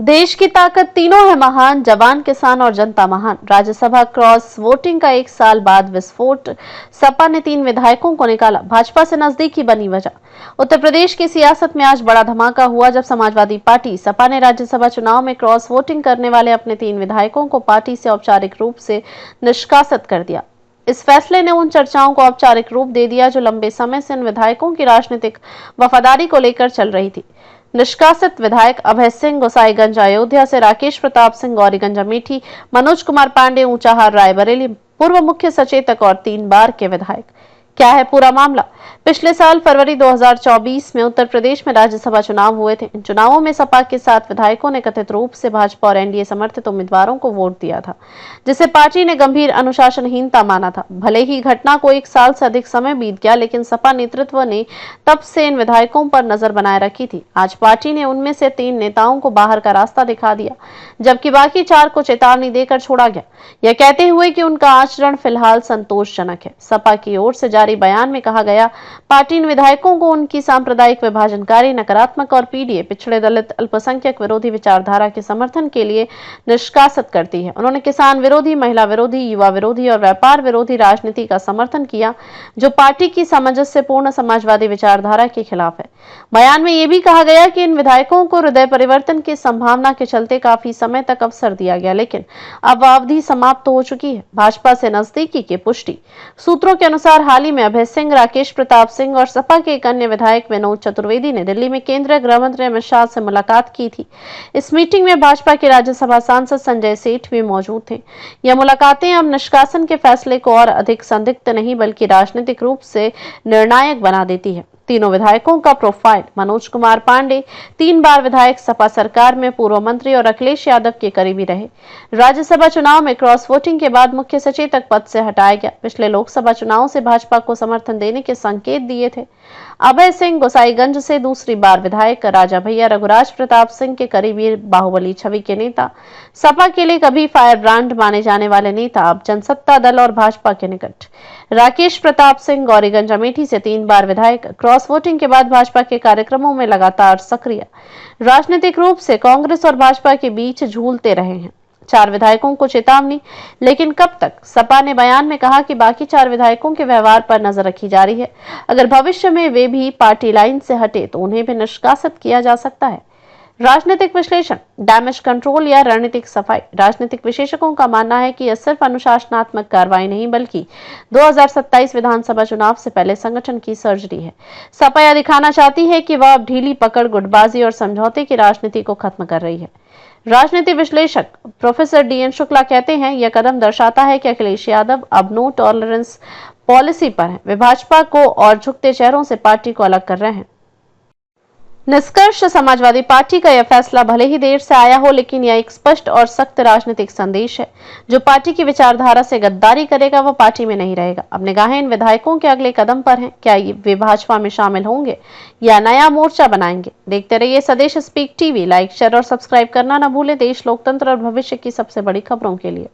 देश की ताकत तीनों है महान, जवान किसान और जनता महान। राज्यसभा क्रॉस वोटिंग का 1 साल बाद विस्फोट, सपा ने 3 विधायकों को निकाला, भाजपा से नजदीकी बनी वजह। उत्तर प्रदेश की सियासत में आज बड़ा धमाका हुआ जब समाजवादी पार्टी सपा ने राज्यसभा चुनाव में क्रॉस वोटिंग करने वाले अपने 3 विधायकों को पार्टी से औपचारिक रूप से निष्कासित कर दिया। इस फैसले ने उन चर्चाओं को औपचारिक रूप दे दिया जो लंबे समय से इन विधायकों की राजनीतिक वफादारी को लेकर चल रही थी। निष्कासित विधायक अभय सिंह गोसाईगंज अयोध्या से, राकेश प्रताप सिंह गौरीगंज अमेठी, मनोज कुमार पांडे ऊंचाहार रायबरेली, पूर्व मुख्य सचेतक और 3 बार के विधायक। क्या है पूरा मामला? पिछले साल फरवरी 2024 में उत्तर प्रदेश में राज्यसभा चुनाव हुए थे। इन चुनावों में सपा के 7 विधायकों ने कथित रूप से भाजपा और एनडीए समर्थित उम्मीदवारों को वोट दिया था, जिसे पार्टी ने गंभीर अनुशासनहीनता माना था। भले ही घटना को 1 साल से अधिक समय बीत गया, लेकिन सपा नेतृत्व ने तब से इन विधायकों पर नजर बनाए रखी थी। आज पार्टी ने उनमें से 3 नेताओं को बाहर का रास्ता दिखा दिया, जबकि बाकी 4 को चेतावनी देकर छोड़ा गया, यह कहते हुए कि उनका आचरण फिलहाल संतोषजनक है। सपा की ओर से जारी बयान में कहा गया, पार्टी इन विधायकों को उनकी सांप्रदायिक विभाजनकारी, नकारात्मक और पीडीए, पिछड़े, दलित, अल्पसंख्यक विरोधी विचारधारा के समर्थन के लिए निष्कासित करती है। उन्होंने किसान विरोधी, महिला विरोधी, युवा विरोधी और व्यापार विरोधी राजनीति का समर्थन किया, जो पार्टी की सामंजस्यपूर्ण समाजवादी विचारधारा के खिलाफ है। बयान में यह भी कहा गया कि इन विधायकों को हृदय परिवर्तन की संभावना के चलते काफी समय तक अवसर दिया गया, लेकिन अब अवधि समाप्त हो चुकी है। भाजपा से नजदीकी की पुष्टि। सूत्रों के अनुसार हाल ही में अभय सिंह, राकेश प्रताप सिंह और सपा के एक अन्य विधायक विनोद चतुर्वेदी ने दिल्ली में केंद्रीय गृह मंत्री अमित शाह से मुलाकात की थी। इस मीटिंग में भाजपा के राज्यसभा सांसद संजय सेठ भी मौजूद थे। यह मुलाकातें अब निष्कासन के फैसले को और अधिक संदिग्ध नहीं बल्कि राजनीतिक रूप से निर्णायक बना देती है। तीनों विधायकों का प्रोफाइल। मनोज कुमार पांडे 3 बार विधायक, सपा सरकार में पूर्व मंत्री और अखिलेश यादव के करीबी रहे। राज्यसभा चुनाव में क्रॉस वोटिंग के बाद मुख्य सचेतक पद से हटाया गया। पिछले लोकसभा चुनाव से भाजपा को समर्थन देने के संकेत दिए थे। अभय सिंह गोसाईगंज से दूसरी बार विधायक, राजा भैया रघुराज प्रताप सिंह के करीबी, बाहुबली छवि के नेता, सपा के लिए कभी फायर ब्रांड माने जाने वाले नेता, अब जनसत्ता दल और भाजपा के निकट। राकेश प्रताप सिंह गौरीगंज अमेठी से 3 बार विधायक, क्रॉस वोटिंग के बाद भाजपा के कार्यक्रमों में लगातार सक्रिय, राजनीतिक रूप से कांग्रेस और भाजपा के बीच झूलते रहे हैं। 4 विधायकों को चेतावनी, लेकिन कब तक? सपा ने बयान में कहा कि बाकी 4 विधायकों के व्यवहार पर नजर रखी जा रही है। अगर भविष्य में वे भी पार्टी लाइन से हटे तो उन्हें भी निष्कासित किया जा सकता है। राजनीतिक विश्लेषण, डैमेज कंट्रोल या रणनीतिक सफाई। राजनीतिक विशेषज्ञों का मानना है कि यह सिर्फ अनुशासनात्मक कार्रवाई नहीं बल्कि 2027 विधानसभा चुनाव से पहले संगठन की सर्जरी है। सपा यह दिखाना चाहती है कि वह अब ढीली पकड़, गुटबाजी और समझौते की राजनीति को खत्म कर रही है। राजनीति विश्लेषक प्रोफेसर डीएन शुक्ला कहते हैं, यह कदम दर्शाता है कि अखिलेश यादव अब नो टॉलरेंस पॉलिसी पर हैं। वे भाजपा को और झुकते चेहरों से पार्टी को अलग कर रहे हैं। निष्कर्ष, समाजवादी पार्टी का यह फैसला भले ही देर से आया हो, लेकिन यह एक स्पष्ट और सख्त राजनीतिक संदेश है। जो पार्टी की विचारधारा से गद्दारी करेगा वह पार्टी में नहीं रहेगा। अब निगाहें इन विधायकों के अगले कदम पर हैं। क्या वे भाजपा में शामिल होंगे या नया मोर्चा बनाएंगे? देखते रहिए स्वदेश स्पीक टीवी। लाइक, शेयर और सब्सक्राइब करना न भूलें। देश, लोकतंत्र और भविष्य की सबसे बड़ी खबरों के लिए।